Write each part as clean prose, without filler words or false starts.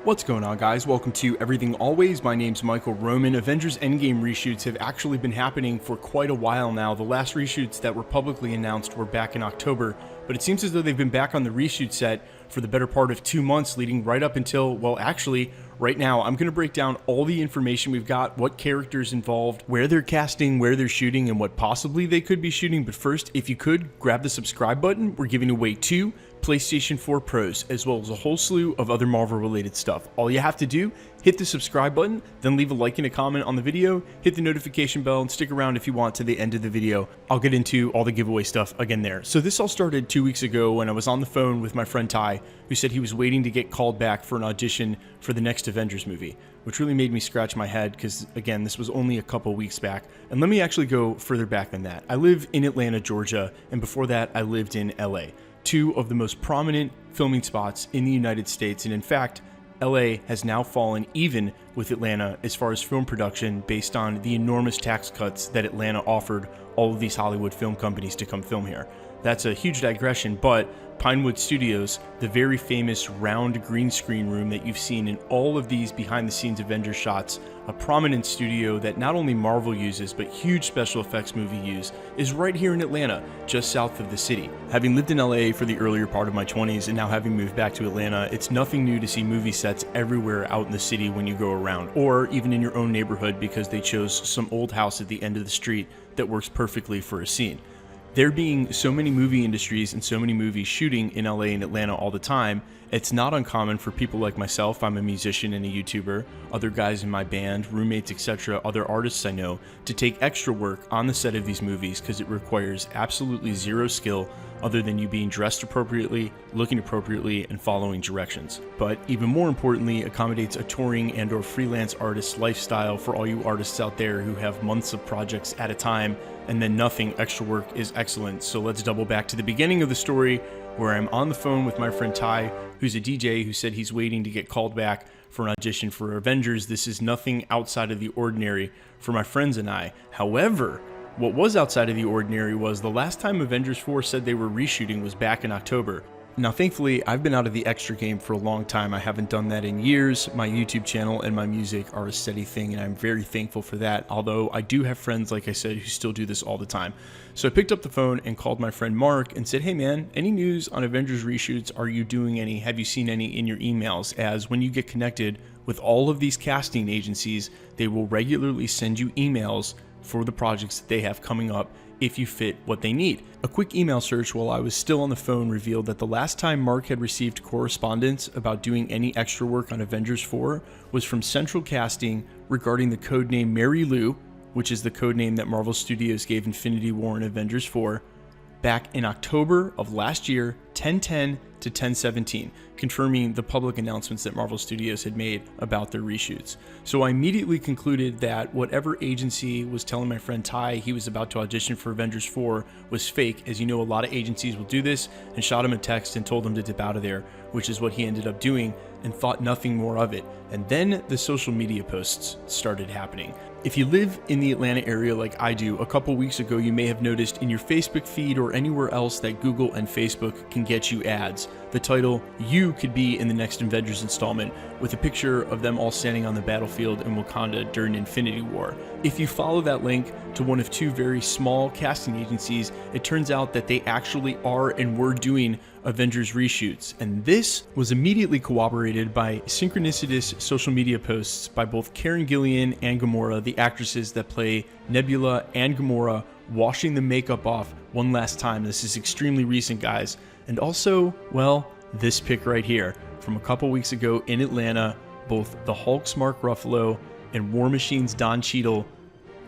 What's going on, guys? Welcome to Everything Always. My name's Michael Roman. Avengers Endgame reshoots have actually been happening for quite a while now. The last reshoots that were publicly announced were back in October, but it seems as though they've been back on the reshoot set for the better part of 2 months, leading right up until, well, actually, right now. I'm going to break down all the information we've got, what characters involved, where they're casting, where they're shooting, and what possibly they could be shooting. But first, if you could, grab the subscribe button. We're giving away 2 PlayStation 4 Pros, as well as a whole slew of other Marvel-related stuff. All you have to do, hit the subscribe button, then leave a like and a comment on the video, hit the notification bell, and stick around if you want to the end of the video. I'll get into all the giveaway stuff again there. So this all started 2 weeks ago when I was on the phone with my friend Ty, who said he was waiting to get called back for an audition for the next Avengers movie, which really made me scratch my head because, again, this was only a couple weeks back. And let me actually go further back than that. I live in Atlanta, Georgia, and before that, I lived in LA. 2 of the most prominent filming spots in the United States, and in fact, LA has now fallen even with Atlanta as far as film production based on the enormous tax cuts that Atlanta offered all of these Hollywood film companies to come film here. That's a huge digression, but Pinewood Studios, the very famous round green screen room that you've seen in all of these behind-the-scenes Avengers shots, a prominent studio that not only Marvel uses, but huge special effects movie use, is right here in Atlanta, just south of the city. Having lived in LA for the earlier part of my 20s and now having moved back to Atlanta, it's nothing new to see movie sets everywhere out in the city when you go around, or even in your own neighborhood because they chose some old house at the end of the street that works perfectly for a scene. There being so many movie industries and so many movies shooting in LA and Atlanta all the time, it's not uncommon for people like myself, I'm a musician and a YouTuber, other guys in my band, roommates, etc., other artists I know, to take extra work on the set of these movies because it requires absolutely zero skill other than you being dressed appropriately, looking appropriately, and following directions. But even more importantly, accommodates a touring and or freelance artist lifestyle for all you artists out there who have months of projects at a time and then nothing. Extra work is excellent. So let's double back to the beginning of the story where I'm on the phone with my friend Ty, who's a DJ who said he's waiting to get called back for an audition for Avengers. This is nothing outside of the ordinary for my friends and I. However, what was outside of the ordinary was the last time Avengers 4 said they were reshooting was back in October. Now, thankfully, I've been out of the extra game for a long time. I haven't done that in years. My YouTube channel and my music are a steady thing, and I'm very thankful for that, although I do have friends, like I said, who still do this all the time. So I picked up the phone and called my friend Mark and said, hey man, any news on Avengers reshoots? Are you doing any? Have you seen any in your emails? As when you get connected with all of these casting agencies, they will regularly send you emails for the projects that they have coming up if you fit what they need. A quick email search while I was still on the phone revealed that the last time Mark had received correspondence about doing any extra work on Avengers 4 was from Central Casting regarding the codename Mary Lou, which is the codename that Marvel Studios gave Infinity War and Avengers 4, back in October of last year, 10/10 to 10/17, confirming the public announcements that Marvel Studios had made about their reshoots. So I immediately concluded that whatever agency was telling my friend Ty he was about to audition for Avengers 4 was fake. As you know, a lot of agencies will do this, and shot him a text and told him to dip out of there, which is what he ended up doing, and thought nothing more of it. And then the social media posts started happening. If you live in the Atlanta area like I do, a couple weeks ago you may have noticed in your Facebook feed or anywhere else that Google and Facebook can get you ads. The title, "You could be in the next Avengers installment," with a picture of them all standing on the battlefield in Wakanda during Infinity War. If you follow that link to one of 2 very small casting agencies, it turns out that they actually are and were doing Avengers reshoots. And this was immediately corroborated by synchronicitous social media posts by both Karen Gillan and Gamora, the actresses that play Nebula and Gamora, washing the makeup off one last time. This is extremely recent, guys. And also, well, this pic right here from a couple weeks ago in Atlanta, both the Hulk's Mark Ruffalo and War Machine's Don Cheadle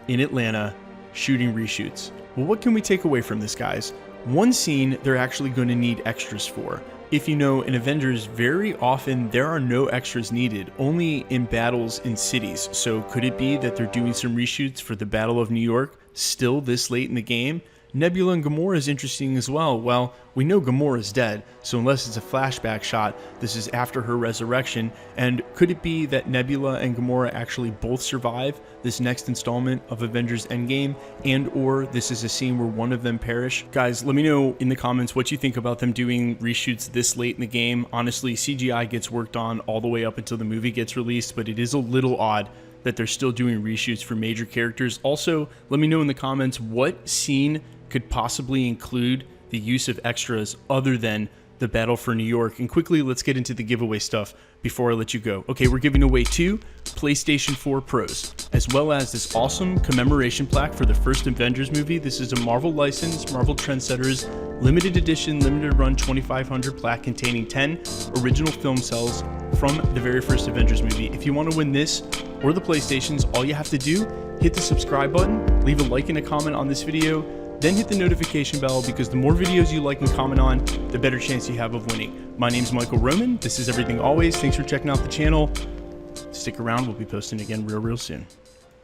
in Atlanta shooting reshoots. Well, what can we take away from this, guys? One scene they're actually going to need extras for. If you know, in Avengers, very often there are no extras needed, only in battles in cities. So could it be that they're doing some reshoots for the Battle of New York still this late in the game? Nebula and Gamora is interesting as well. Well, we know Gamora is dead, so unless it's a flashback shot, this is after her resurrection. And could it be that Nebula and Gamora actually both survive this next installment of Avengers Endgame, and or this is a scene where one of them perish? Guys, let me know in the comments what you think about them doing reshoots this late in the game. Honestly, CGI gets worked on all the way up until the movie gets released, but it is a little odd that they're still doing reshoots for major characters. Also, let me know in the comments what scene could possibly include the use of extras other than the Battle for New York. And quickly, let's get into the giveaway stuff before I let you go. Okay, we're giving away 2 PlayStation 4 Pros, as well as this awesome commemoration plaque for the first Avengers movie. This is a Marvel license, Marvel Trendsetters, limited edition, limited run 2500 plaque containing 10 original film cells from the very first Avengers movie. If you want to win this or the PlayStations, all you have to do, hit the subscribe button, leave a like and a comment on this video, then hit the notification bell, because the more videos you like and comment on, the better chance you have of winning. My name's Michael Roman. This is Everything Always. Thanks for checking out the channel. Stick around. We'll be posting again real soon.